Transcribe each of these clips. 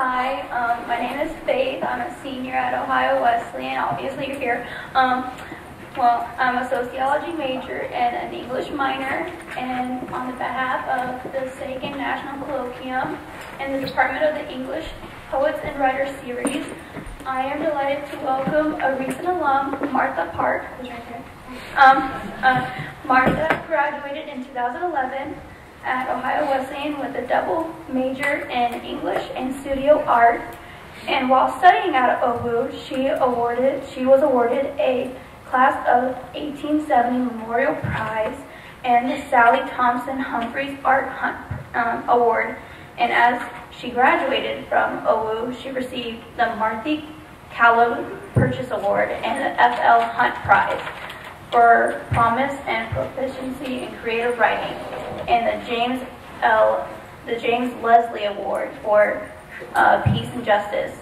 Hi, my name is Faith. I'm a senior at Ohio Wesleyan. Obviously, you're here. Well, I'm a sociology major and an English minor, and on the behalf of the SAGAN National Colloquium and the Department of the English Poets and Writers Series, I am delighted to welcome a recent alum, Martha Park, who's right there. Martha graduated in 2011 at Ohio Wesleyan with a double major in English and studio art, and while studying at OWU, she was awarded a Class of 1870 Memorial Prize and the Sally Thompson Humphreys Art Hunt Award. And as she graduated from OWU, she received the Martha Callow Purchase Award and the F.L. Hunt Prize for promise and proficiency in creative writing, and the James Leslie Award for peace and justice.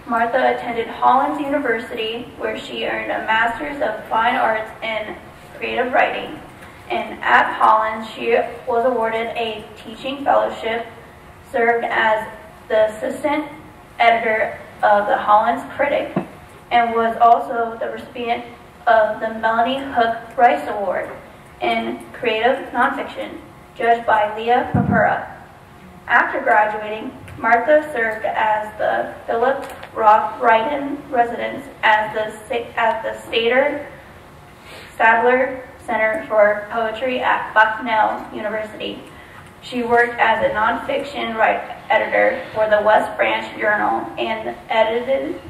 Martha attended Hollins University, where she earned a Master's of Fine Arts in Creative Writing. And at Hollins, she was awarded a teaching fellowship, served as the assistant editor of the Hollins Critic, and was also the recipient of the Melanie Hook Rice Award in Creative Nonfiction, judged by Leah Papura. After graduating, Martha served as the Philip Roth Wright-In Residence at the Sadler Center for Poetry at Bucknell University. She worked as a nonfiction editor for the West Branch Journal and edited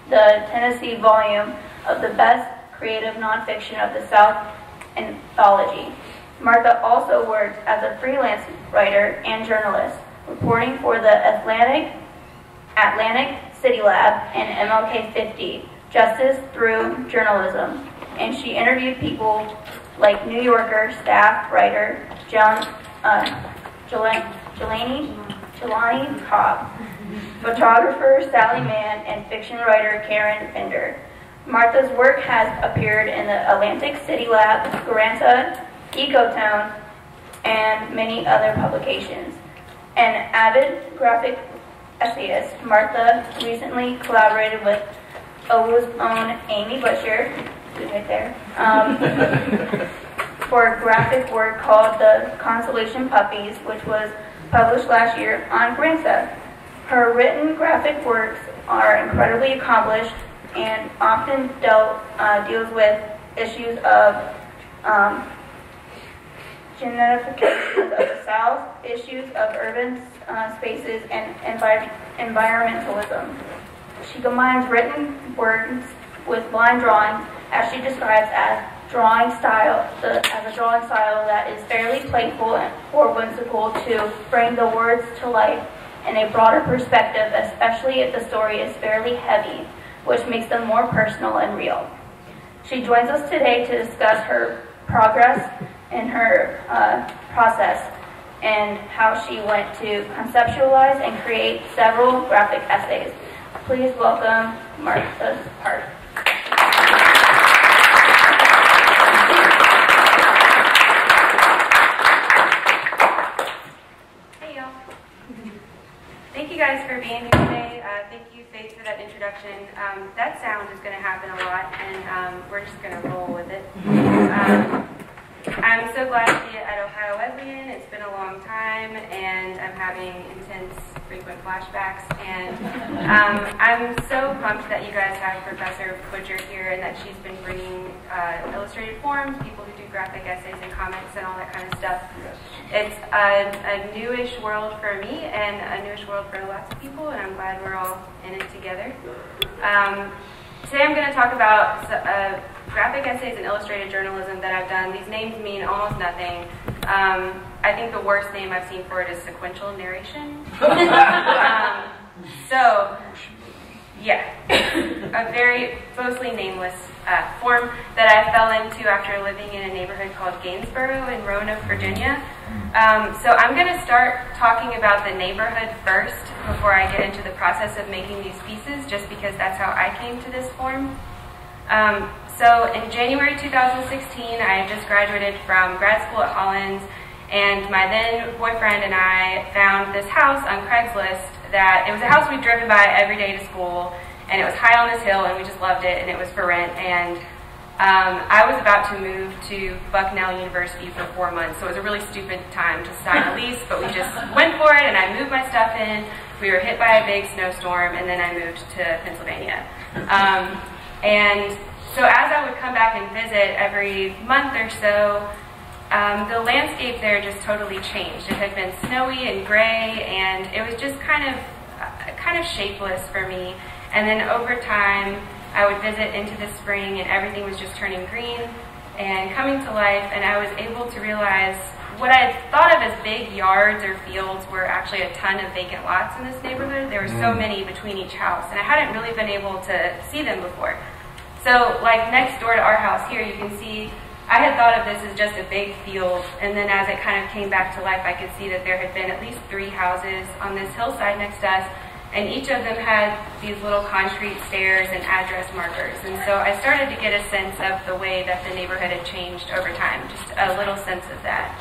the Tennessee volume of the Best Creative Nonfiction of the South Anthology. Martha also worked as a freelance writer and journalist, reporting for the Atlantic City Lab and MLK 50, Justice Through Journalism, and she interviewed people like New Yorker staff writer Jelani Cobb, photographer Sally Mann, and fiction writer Karen Fender. Martha's work has appeared in the Atlantic City Lab, Granta, Ecotone, and many other publications. An avid graphic essayist, Martha recently collaborated with OWU's own Amy Butcher, who's right there, for a graphic work called The Consolation Puppies, which was published last year on Granta. Her written graphic works are incredibly accomplished and often deals with issues of gentrification of the South, issues of urban spaces, and environmentalism. She combines written words with line drawing, as she describes as a drawing style that is fairly playful or whimsical to bring the words to life in a broader perspective, especially if the story is fairly heavy, which makes them more personal and real. She joins us today to discuss her progress in her process and how she went to conceptualize and create several graphic essays. Please welcome Martha Park. Hey y'all. Thank you guys for being here today. Thank you, Faith, for that introduction. That sound is going to happen a lot, and we're just going to roll with it. I'm so glad to be at Ohio Wesleyan. It's been a long time, and I'm having intense, frequent flashbacks. And I'm so pumped that you guys have Professor Butcher here, and that she's been bringing illustrated forms, people who do graphic essays and comics and all that kind of stuff. It's a newish world for me, and a newish world for lots of people, and I'm glad we're all in it together. Today I'm going to talk about graphic essays and illustrated journalism that I've done. These names mean almost nothing. I think the worst name I've seen for it is sequential narration. So, yeah, a very mostly nameless form that I fell into after living in a neighborhood called Gainsboro in Roanoke, Virginia. So I'm going to start talking about the neighborhood first before I get into the process of making these pieces, just because that's how I came to this form. So in January 2016, I had just graduated from grad school at Hollins, And my then boyfriend and I found this house on Craigslist that, it was a house we'd driven by every day to school, and it was high on this hill, and we just loved it, and it was for rent. And I was about to move to Bucknell University for 4 months, so it was a really stupid time to sign a lease, but we just went for it, and I moved my stuff in. We were hit by a big snowstorm, and then I moved to Pennsylvania. And so as I would come back and visit every month or so, the landscape there just totally changed. It had been snowy and gray, and it was just kind of shapeless for me. And then over time, I would visit into the spring, and everything was just turning green and coming to life, and I was able to realize what I had thought of as big yards or fields were actually a ton of vacant lots in this neighborhood. There were so many between each house, and I hadn't really been able to see them before. So like next door to our house here, you can see I had thought of this as just a big field, and then as it kind of came back to life, I could see that there had been at least 3 houses on this hillside next to us, and each of them had these little concrete stairs and address markers. And so I started to get a sense of the way that the neighborhood had changed over time, just a little sense of that.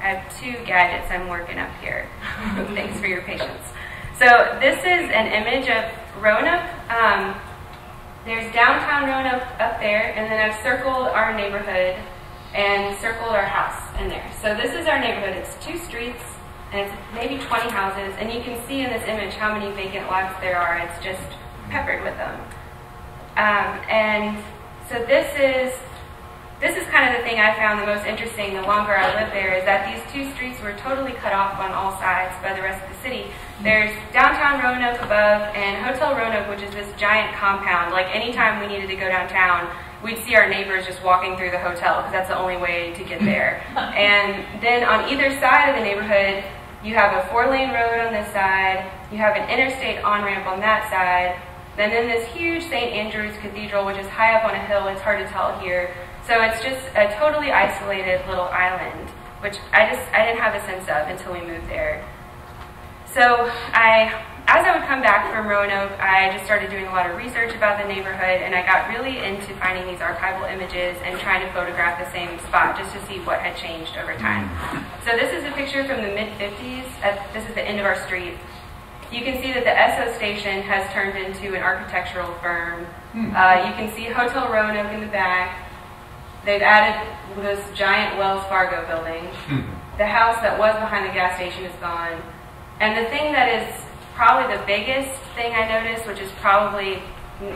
I have 2 gadgets I'm working up here. Thanks for your patience. So this is an image of Roanoke. There's downtown Roanoke up there, and then I've circled our neighborhood and circled our house in there. So this is our neighborhood. It's 2 streets, and it's maybe 20 houses, and you can see in this image how many vacant lots there are. It's just peppered with them. And so this is kind of the thing I found the most interesting the longer I lived there, is that these 2 streets were totally cut off on all sides by the rest of the city. There's downtown Roanoke above and Hotel Roanoke, which is this giant compound. Like anytime we needed to go downtown, we'd see our neighbors just walking through the hotel because that's the only way to get there. And then on either side of the neighborhood, you have a 4-lane road on this side, you have an interstate on-ramp on that side, and then this huge St. Andrew's Cathedral, which is high up on a hill. It's hard to tell here. So it's just a totally isolated little island, which I didn't have a sense of until we moved there. So as I would come back from Roanoke, I just started doing a lot of research about the neighborhood, and I got really into finding these archival images and trying to photograph the same spot just to see what had changed over time. So this is a picture from the mid-50s. This is the end of our street. You can see that the Esso station has turned into an architectural firm. You can see Hotel Roanoke in the back. They've added this giant Wells Fargo building. The house that was behind the gas station is gone. And the thing that is probably the biggest thing I noticed, which is probably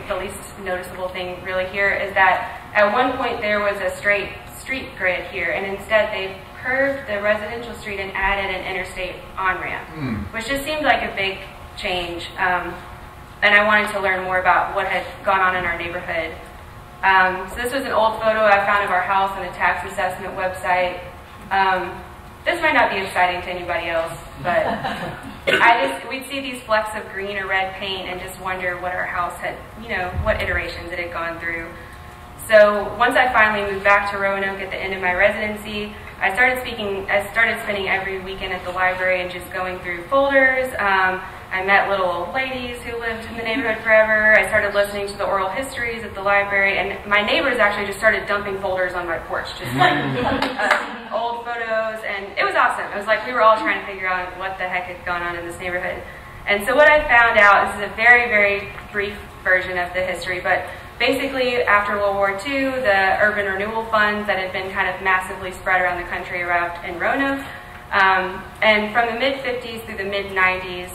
the least noticeable thing really here, is that at one point there was a straight street grid here, and instead they've curved the residential street and added an interstate on-ramp, which just seemed like a big change. And I wanted to learn more about what had gone on in our neighborhood. So this was an old photo I found of our house on the tax assessment website. This might not be exciting to anybody else, but we'd see these flecks of green or red paint and just wonder what our house had, what iterations it had gone through. So once I finally moved back to Roanoke at the end of my residency, I started spending every weekend at the library and just going through folders. I met little old ladies who lived in the neighborhood forever. I started listening to the oral histories at the library, and my neighbors actually just started dumping folders on my porch, just like old photos, and it was awesome. It was like we were all trying to figure out what the heck had gone on in this neighborhood. And so what I found out, this is a very, very brief version of the history, but basically after World War II, the urban renewal funds that had been kind of massively spread around the country arrived in Roanoke. And from the mid-50s through the mid-90s,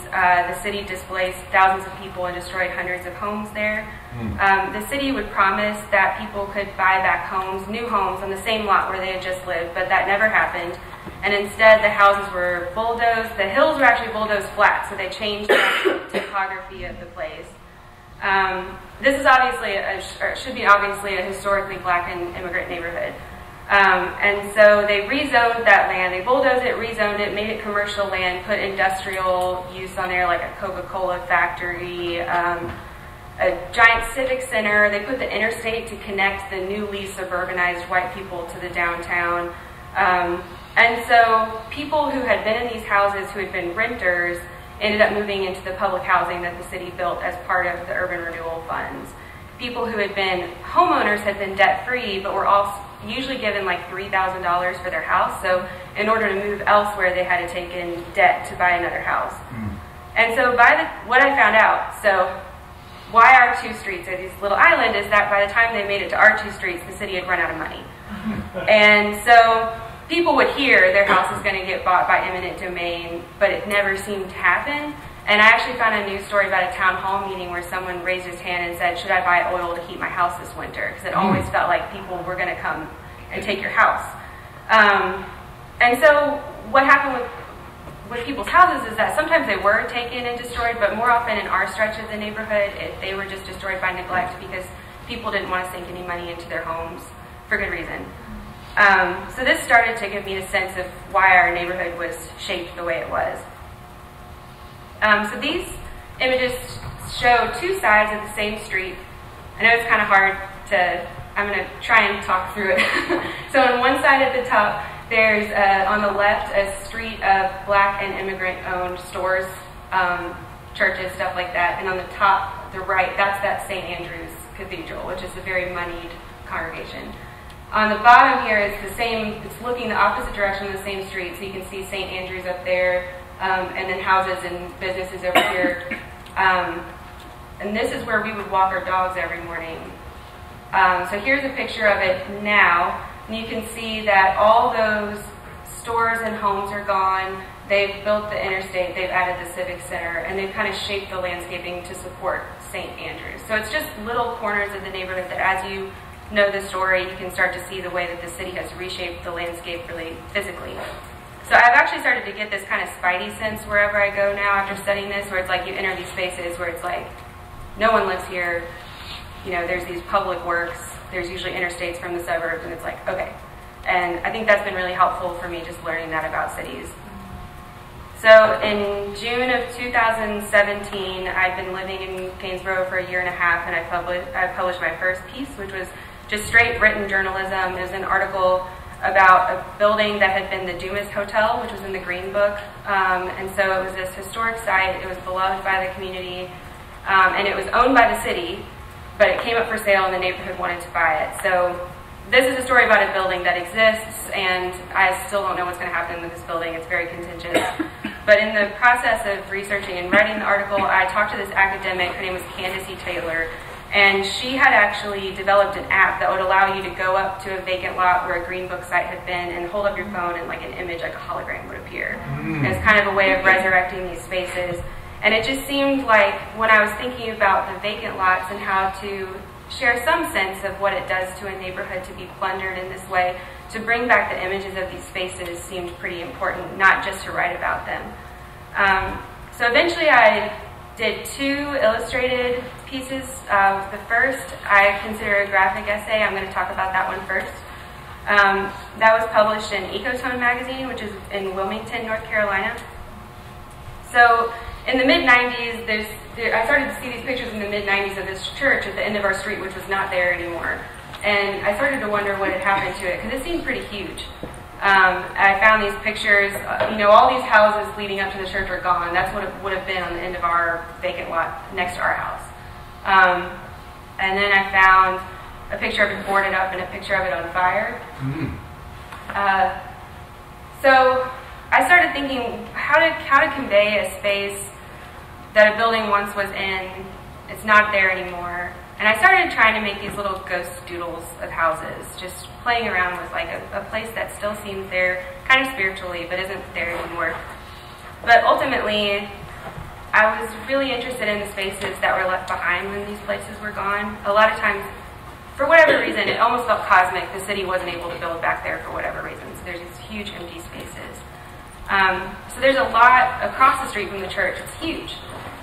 the city displaced thousands of people and destroyed hundreds of homes there. The city would promise that people could buy back homes, new homes, on the same lot where they had just lived, but that never happened. And instead, the houses were bulldozed. The hills were actually bulldozed flat, so they changed the topography of the place. This is obviously, should be obviously a historically black and immigrant neighborhood. And so they rezoned that land. They bulldozed it, rezoned it, made it commercial land, put industrial use on there like a Coca-Cola factory, a giant civic center. They put the interstate to connect the newly suburbanized white people to the downtown. And so people who had been in these houses, who had been renters, ended up moving into the public housing that the city built as part of the urban renewal funds. People who had been homeowners had been debt-free, but were also usually given like $3,000 for their house. So in order to move elsewhere, they had to take in debt to buy another house. And so what I found out, so why our two streets are these little island, is that by the time they made it to our two streets, the city had run out of money. And so people would hear their house is going to get bought by eminent domain, but it never seemed to happen. And I actually found a news story about a town hall meeting where someone raised his hand and said, should I buy oil to heat my house this winter? Because it always felt like people were going to come and take your house. And so what happened with people's houses is that sometimes they were taken and destroyed, but more often in our stretch of the neighborhood, they were just destroyed by neglect because people didn't want to sink any money into their homes for good reason. So this started to give me a sense of why our neighborhood was shaped the way it was. So these images show two sides of the same street. I know it's kind of hard to, I'm going to try and talk through it. So on one side at the top, there's on the left a street of Black and immigrant-owned stores, churches, stuff like that. And on the top, the right, that's that St. Andrew's Cathedral, which is a very moneyed congregation. On the bottom here is the same, it's looking the opposite direction on the same street, so you can see St. Andrew's up there, and then houses and businesses over here. And this is where we would walk our dogs every morning. So here's a picture of it now, and you can see that all those stores and homes are gone. They've built the interstate, they've added the Civic Center, and they've kind of shaped the landscaping to support St. Andrews. So it's just little corners of the neighborhood that as you know the story, you can start to see the way that the city has reshaped the landscape really physically. So I've actually started to get this kind of spidey sense wherever I go now after studying this, where it's like you enter these spaces where it's like, no one lives here, you know, there's these public works, there's usually interstates from the suburbs, and it's like, okay. And I think that's been really helpful for me, just learning that about cities. So in June of 2017, I'd been living in Gainsborough for a year and a half, and I published my first piece, which was just straight written journalism. It was an article about a building that had been the Dumas Hotel, which was in the Green Book. And so it was this historic site. It was beloved by the community, and it was owned by the city, but it came up for sale and the neighborhood wanted to buy it. So this is a story about a building that exists, and I still don't know what's going to happen with this building. It's very contentious. But in the process of researching and writing the article, I talked to this academic. Her name was Candace E. Taylor. And she had actually developed an app that would allow you to go up to a vacant lot where a Green Book site had been and hold up your phone, and like an image, like a hologram, would appear. And it's kind of a way of resurrecting these spaces. And it just seemed like when I was thinking about the vacant lots and how to share some sense of what it does to a neighborhood to be plundered in this way, to bring back the images of these spaces seemed pretty important, not just to write about them. So eventually I did two illustrated pieces. The first I consider a graphic essay. I'm going to talk about that one first. That was published in Ecotone magazine, which is in Wilmington, North Carolina. So in the mid-90s, I started to see these pictures in the mid-90s of this church at the end of our street, which was not there anymore. And I started to wonder what had happened to it, because it seemed pretty huge. I found these pictures, you know, all these houses leading up to the church are gone. That's what it would have been on the end of our vacant lot next to our house. And then I found a picture of it boarded up and a picture of it on fire. So I started thinking how to convey a space that a building once was in. It's not there anymore. And I started trying to make these little ghost doodles of houses, just playing around with like a place that still seems there kind of spiritually, but isn't there anymore. But ultimately, I was really interested in the spaces that were left behind when these places were gone. A lot of times, for whatever reason, it almost felt cosmic. The city wasn't able to build back there for whatever reason. So there's these huge empty spaces. So there's a lot across the street from the church. It's huge.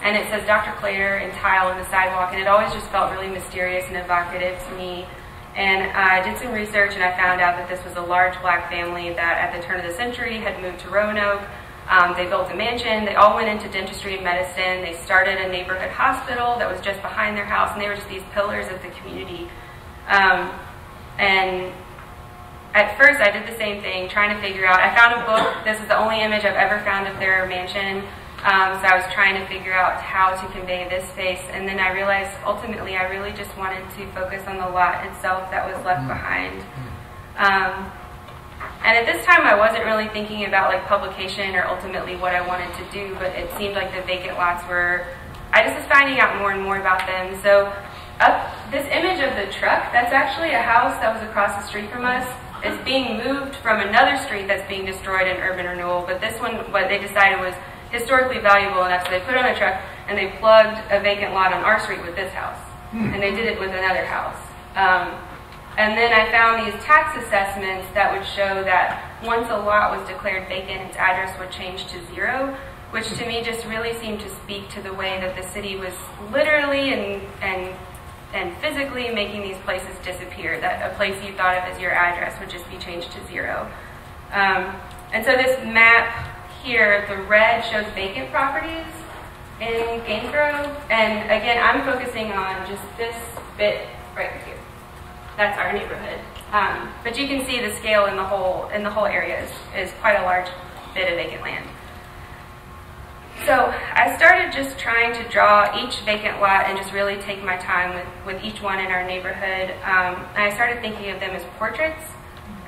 And it says Dr. Clater in tile on the sidewalk, and it always just felt really mysterious and evocative to me. And I did some research, and I found out that this was a large Black family that at the turn of the century had moved to Roanoke. They built a mansion. They all went into dentistry and medicine. They started a neighborhood hospital that was just behind their house, and they were just these pillars of the community. And at first, I did the same thing, trying to figure out. I found a book. This is the only image I've ever found of their mansion. So I was trying to figure out how to convey this space, and then I realized ultimately I really just wanted to focus on the lot itself that was left behind. And at this time, I wasn't really thinking about like publication or ultimately what I wanted to do, but it seemed like the vacant lots were, I just was finding out more and more about them. So this image of the truck, that's actually a house that was across the street from us. It's being moved from another street that's being destroyed in urban renewal, but this one, what they decided was historically valuable enough, so they put it on a truck and they plugged a vacant lot on our street with this house. And they did it with another house. And then I found these tax assessments that would show that once a lot was declared vacant, its address would change to 0, which to me just really seemed to speak to the way that the city was literally and physically making these places disappear, that a place you thought of as your address would just be changed to 0. And so this map here, the red shows vacant properties in Gainsborough, and again, I'm focusing on just this bit right here. That's our neighborhood. But you can see the scale in the whole area is quite a large bit of vacant land. So I started just trying to draw each vacant lot and just really take my time with each one in our neighborhood. And I started thinking of them as portraits.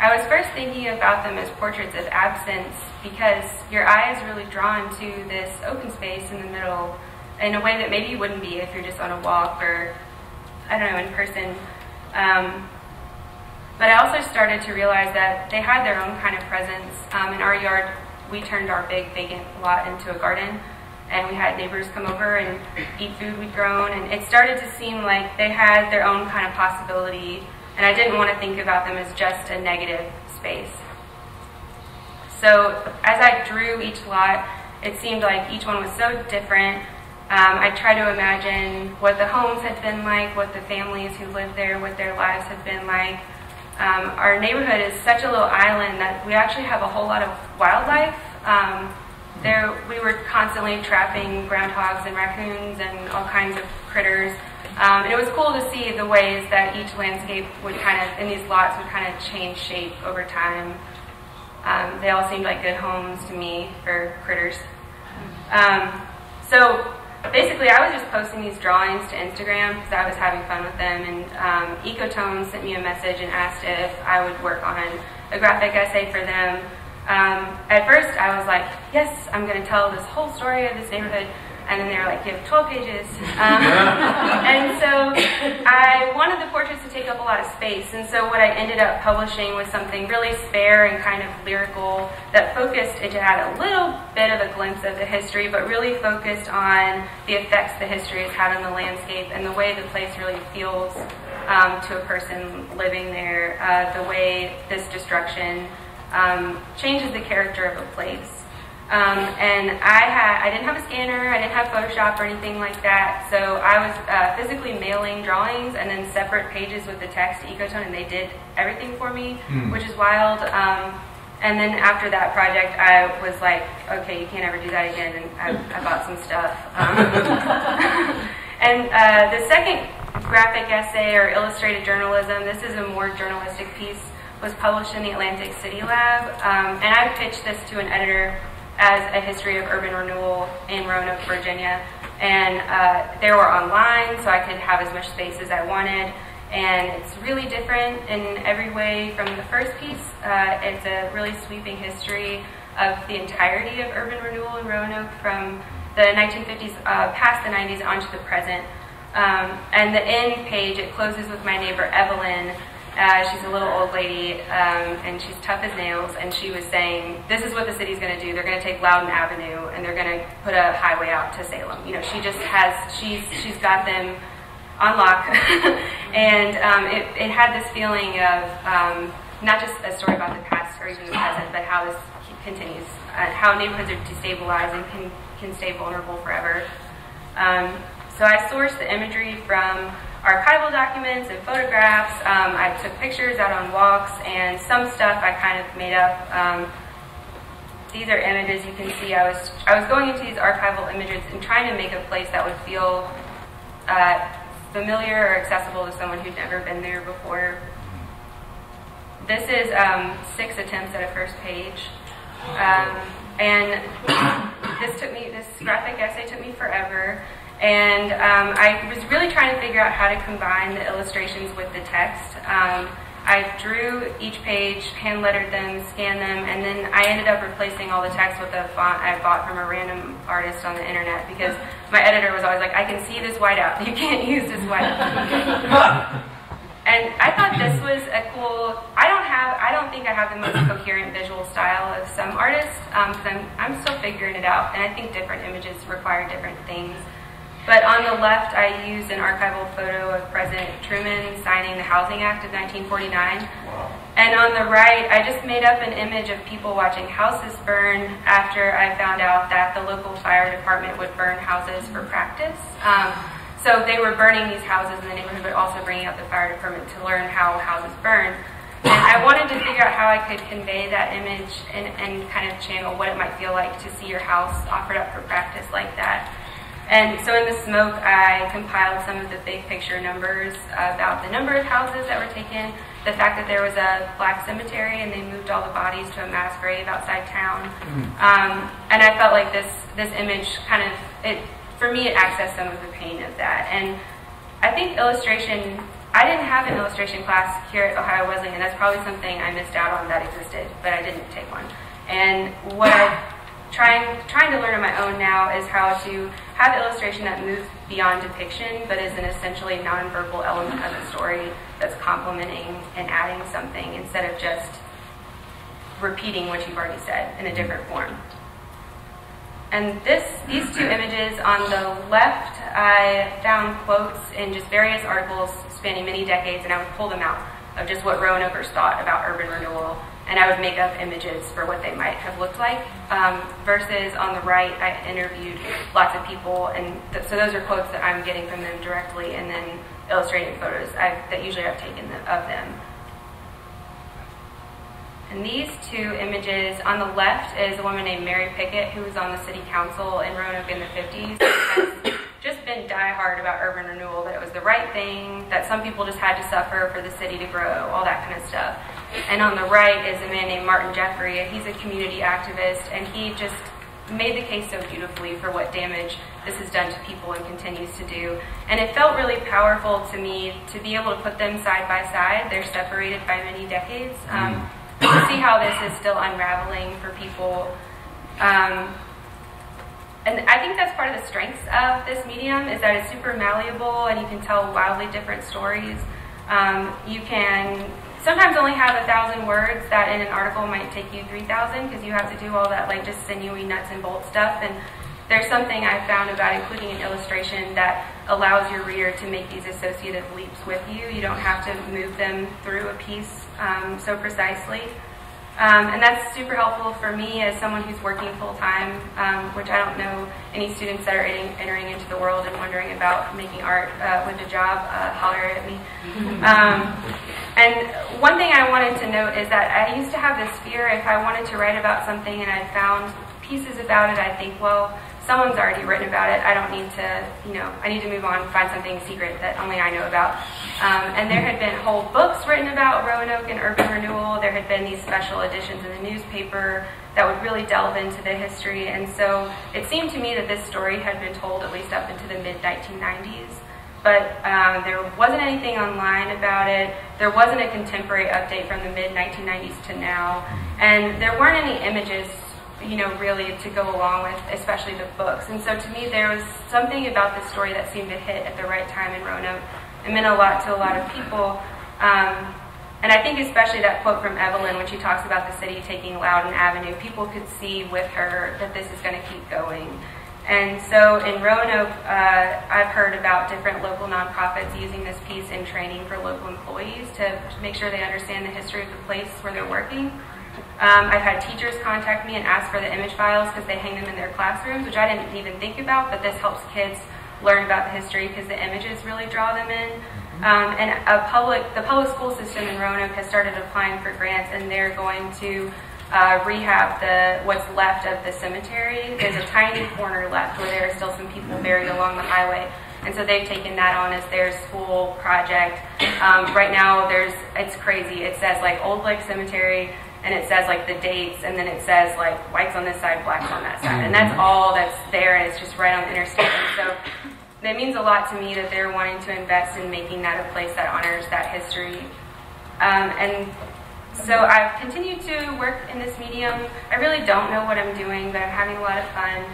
I was first thinking about them as portraits of absence because your eye is really drawn to this open space in the middle in a way that maybe you wouldn't be if you're just on a walk or, I don't know, in person. But I also started to realize that they had their own kind of presence. In our yard, we turned our big vacant lot into a garden, and we had neighbors come over and eat food we'd grown, and it started to seem like they had their own kind of possibility, and I didn't want to think about them as just a negative space. So as I drew each lot, it seemed like each one was so different. I tried to imagine what the homes had been like, what the families who lived there, what their lives had been like. Our neighborhood is such a little island that we actually have a whole lot of wildlife. We were constantly trapping groundhogs and raccoons and all kinds of critters. And it was cool to see the ways that each landscape would in these lots would kind of change shape over time. They all seemed like good homes to me for critters. So basically, I was just posting these drawings to Instagram because I was having fun with them, and Ecotone sent me a message and asked if I would work on a graphic essay for them. At first, I was like, yes, I'm going to tell this whole story of this neighborhood, and then they were like, you have 12 pages. And so I wanted the portraits to take up a lot of space, and so what I ended up publishing was something really spare and kind of lyrical that focused, it had a little bit of a glimpse of the history, but really focused on the effects the history has had on the landscape and the way the place really feels to a person living there, the way this destruction changes the character of a place. And I didn't have a scanner, I didn't have Photoshop or anything like that, so I was physically mailing drawings and then separate pages with the text to Ecotone, and they did everything for me, which is wild. And then after that project, I was like, okay, you can't ever do that again, and I bought some stuff. And the second graphic essay or illustrated journalism, this is a more journalistic piece, was published in the Atlantic City Lab, and I pitched this to an editor as a history of urban renewal in Roanoke, Virginia, and they were online, so I could have as much space as I wanted, and it's really different in every way from the first piece. It's a really sweeping history of the entirety of urban renewal in Roanoke from the 1950s past the 90s onto the present. And the end page, it closes with my neighbor Evelyn. She's a little old lady, and she's tough as nails, and she was saying, this is what the city's going to do. They're going to take Loudon Avenue, and they're going to put a highway out to Salem. You know, she just has, she's got them on lock. And it had this feeling of not just a story about the past or even the present, but how this continues, how neighborhoods are destabilized and can stay vulnerable forever. So I sourced the imagery from archival documents and photographs. I took pictures out on walks, and some stuff I kind of made up. These are images you can see. I was going into these archival images and trying to make a place that would feel familiar or accessible to someone who'd never been there before. This is 6 attempts at a first page. And this graphic essay took me forever. And I was really trying to figure out how to combine the illustrations with the text. I drew each page, hand-lettered them, scanned them, and then I ended up replacing all the text with a font I bought from a random artist on the internet because my editor was always like, I can see this whiteout. You can't use this whiteout. And I thought this was a cool, I don't think I have the most coherent visual style of some artists, because I'm still figuring it out, and I think different images require different things. But on the left, I used an archival photo of President Truman signing the Housing Act of 1949. Wow. And on the right, I just made up an image of people watching houses burn after I found out that the local fire department would burn houses for practice. So they were burning these houses in the neighborhood, but also bringing out the fire department to learn how houses burn. And I wanted to figure out how I could convey that image and kind of channel what it might feel like to see your house offered up for practice like that. And so in the smoke, I compiled some of the big picture numbers about the number of houses that were taken, the fact that there was a black cemetery and they moved all the bodies to a mass grave outside town. And I felt like this image kind of, for me, it accessed some of the pain of that. And I think illustration, I didn't have an illustration class here at Ohio Wesleyan, and that's probably something I missed out on that existed, but I didn't take one. And what I'm trying to learn on my own now is how to have illustration that moves beyond depiction, but is an essentially nonverbal element of the story that's complementing and adding something instead of just repeating what you've already said in a different form. And these two images on the left, I found quotes in just various articles spanning many decades, and I would pull them out of just what Roanokeers thought about urban renewal, and I would make up images for what they might have looked like. Versus on the right, I interviewed lots of people, and so those are quotes that I'm getting from them directly, and then illustrating photos that usually I've taken of them. And these two images, on the left is a woman named Mary Pickett, who was on the city council in Roanoke in the 50s, has just been diehard about urban renewal, that it was the right thing, that some people just had to suffer for the city to grow, all that kind of stuff. And on the right is a man named Martin Jeffrey. He's a community activist, and he just made the case so beautifully for what damage this has done to people and continues to do. And it felt really powerful to me to be able to put them side by side. They're separated by many decades. To see how this is still unraveling for people. And I think that's part of the strengths of this medium, is that it's super malleable and you can tell wildly different stories. You can sometimes only have 1,000 words that in an article might take you 3,000 because you have to do all that like just sinewy nuts and bolts stuff. And there's something I found about including an illustration that allows your reader to make these associative leaps with you. You don't have to move them through a piece so precisely. And that's super helpful for me as someone who's working full-time, which I don't know any students that are entering into the world and wondering about making art with a job, holler at me. And one thing I wanted to note is that I used to have this fear if I wanted to write about something and I found pieces about it, I'd think, well, someone's already written about it. I don't need to, I need to move on and find something secret that only I know about. And there had been whole books written about Roanoke and urban renewal. There had been these special editions in the newspaper that would really delve into the history. And so it seemed to me that this story had been told at least up into the mid-1990s. But there wasn't anything online about it. There wasn't a contemporary update from the mid-1990s to now. And there weren't any images really to go along with, especially the books. And so to me, there was something about this story that seemed to hit at the right time in Roanoke. It meant a lot to a lot of people. And I think especially that quote from Evelyn when she talks about the city taking Loudon Avenue, people could see with her that this is going to keep going. And so in Roanoke, I've heard about different local nonprofits using this piece in training for local employees to make sure they understand the history of the place where they're working. I've had teachers contact me and ask for the image files because they hang them in their classrooms, which I didn't even think about, but this helps kids learn about the history because the images really draw them in. And the public school system in Roanoke has started applying for grants, and they're going to rehab what's left of the cemetery. There's a tiny corner left where there are still some people buried along the highway. And so they've taken that on as their school project. Right now, it's crazy. It says like Old Lake Cemetery, and it says like the dates, and then it says like whites on this side, blacks on that side. And that's all that's there, and it's just right on the interstate. And so that means a lot to me that they're wanting to invest in making that a place that honors that history. And so I've continued to work in this medium. I really don't know what I'm doing, but I'm having a lot of fun.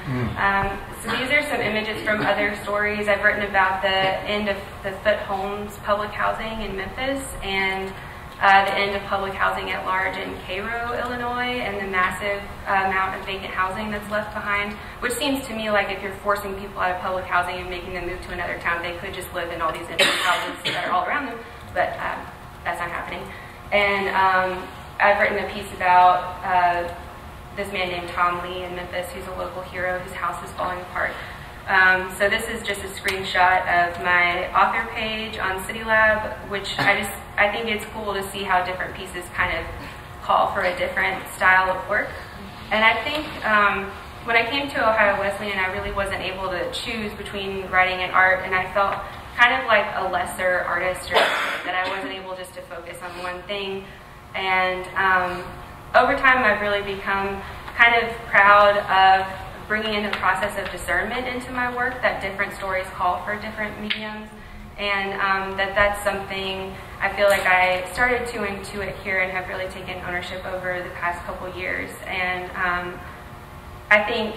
So these are some images from other stories. I've written about the end of the Foot Homes public housing in Memphis and the end of public housing at large in Cairo, Illinois, and the massive amount of vacant housing that's left behind, which seems to me like if you're forcing people out of public housing and making them move to another town, they could just live in all these empty houses that are all around them, but that's not happening. And I've written a piece about this man named Tom Lee in Memphis, who's a local hero whose house is falling apart. So this is just a screenshot of my author page on CityLab, which I think it's cool to see how different pieces kind of call for a different style of work. And I think when I came to Ohio Wesleyan, I really wasn't able to choose between writing and art, and I felt kind of like a lesser artist, or that I wasn't able just to focus on one thing. And over time, I've really become kind of proud of bringing in the process of discernment into my work, that different stories call for different mediums, and that's something I feel like I started to intuit here and have really taken ownership over the past couple years. And I think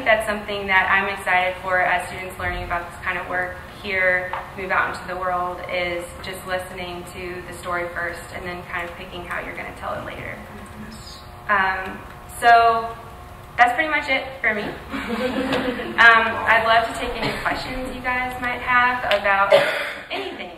that's something that I'm excited for as students learning about this kind of work here, move out into the world, is just listening to the story first and then kind of picking how you're going to tell it later. So that's pretty much it for me. I'd love to take any questions you guys might have about anything.